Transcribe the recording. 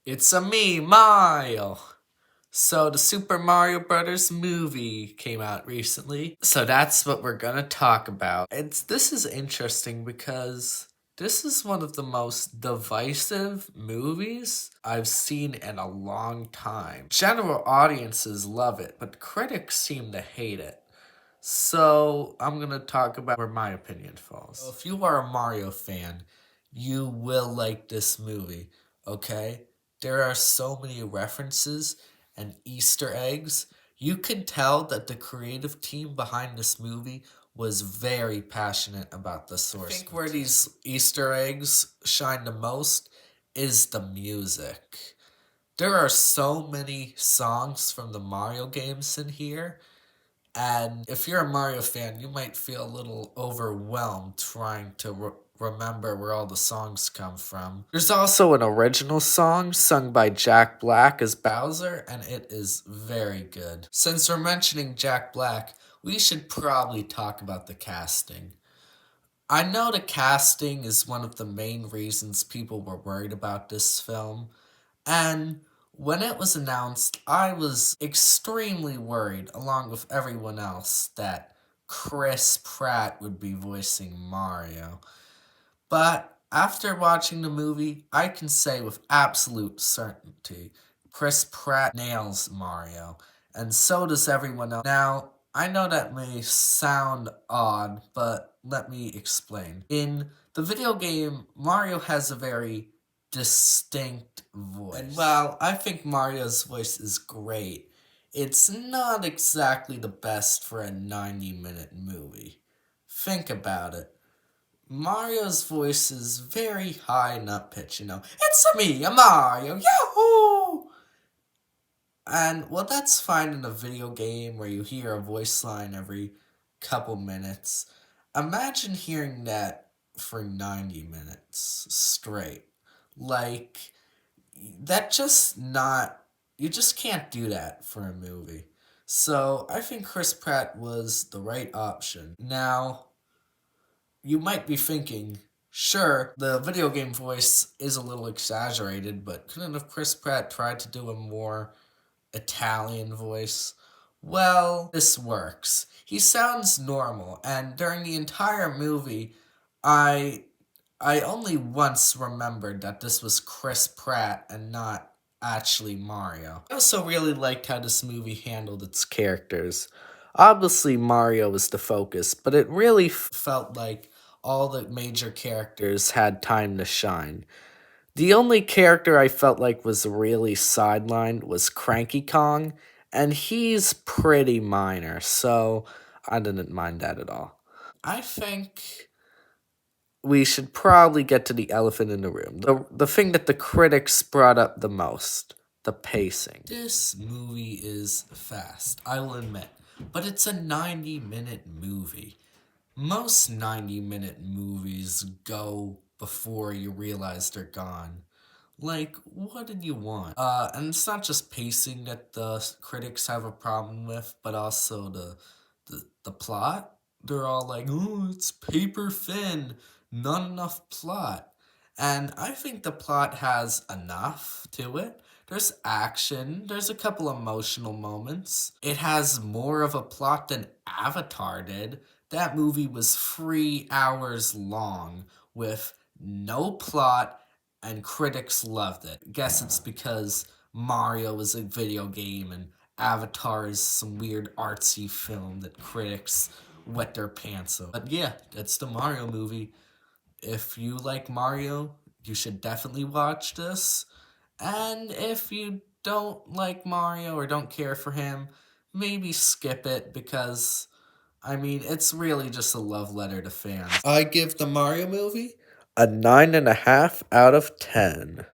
It's a me, Mario. So the Super Mario Brothers movie came out recently. So that's what we're gonna talk about. This is interesting because this is one of the most divisive movies I've seen in a long time. General audiences love it, but critics seem to hate it. So I'm gonna talk about where my opinion falls. So if you are a Mario fan, you will like this movie, okay? There are so many references and Easter eggs. You can tell that the creative team behind this movie was very passionate about the source. I think where these Easter eggs shine the most is the music. There are so many songs from the Mario games in here, and if you're a Mario fan, you might feel a little overwhelmed trying to remember where all the songs come from. There's also an original song sung by Jack Black as Bowser, and it is very good. Since we're mentioning Jack Black, we should probably talk about the casting. I know the casting is one of the main reasons people were worried about this film, and when it was announced, I was extremely worried, along with everyone else, that Chris Pratt would be voicing Mario. But after watching the movie, I can say with absolute certainty Chris Pratt nails Mario, and so does everyone else. Now, I know that may sound odd, but let me explain. In the video game, Mario has a very distinct voice. And while I think Mario's voice is great, it's not exactly the best for a 90-minute movie. Think about it. Mario's voice is very high and up pitch, It's me, a Mario, yahoo! And well, that's fine in a video game where you hear a voice line every couple minutes. Imagine hearing that for 90 minutes straight. Like, that just not, you just can't do that for a movie. So I think Chris Pratt was the right option. Now, you might be thinking, sure, the video game voice is a little exaggerated, but couldn't have Chris Pratt tried to do a more Italian voice? Well, this works. He sounds normal, and during the entire movie, I I only once remembered that this was Chris Pratt and not actually Mario. I also really liked how this movie handled its characters. Obviously, Mario was the focus, but it really felt like all the major characters had time to shine. The only character I felt like was really sidelined was Cranky Kong, and he's pretty minor, so I didn't mind that at all. I think we should probably get to the elephant in the room. The thing that the critics brought up the most, the pacing. This movie is fast, I will admit, but it's a 90-minute movie. Most 90-minute movies go before you realize they're gone. Like, what did you want? And it's not just pacing that the critics have a problem with, but also the plot. They're all like, oh, it's paper thin, not enough plot. And I think the plot has enough to it. There's action, there's a couple emotional moments. It has more of a plot than Avatar did. That movie was 3 hours long with no plot, and critics loved it. Guess it's because Mario is a video game and Avatar is some weird artsy film that critics wet their pants over. But yeah, that's the Mario movie. If you like Mario, you should definitely watch this. And if you don't like Mario or don't care for him, maybe skip it because, I mean, it's really just a love letter to fans. I give the Mario movie a 9.5 out of 10.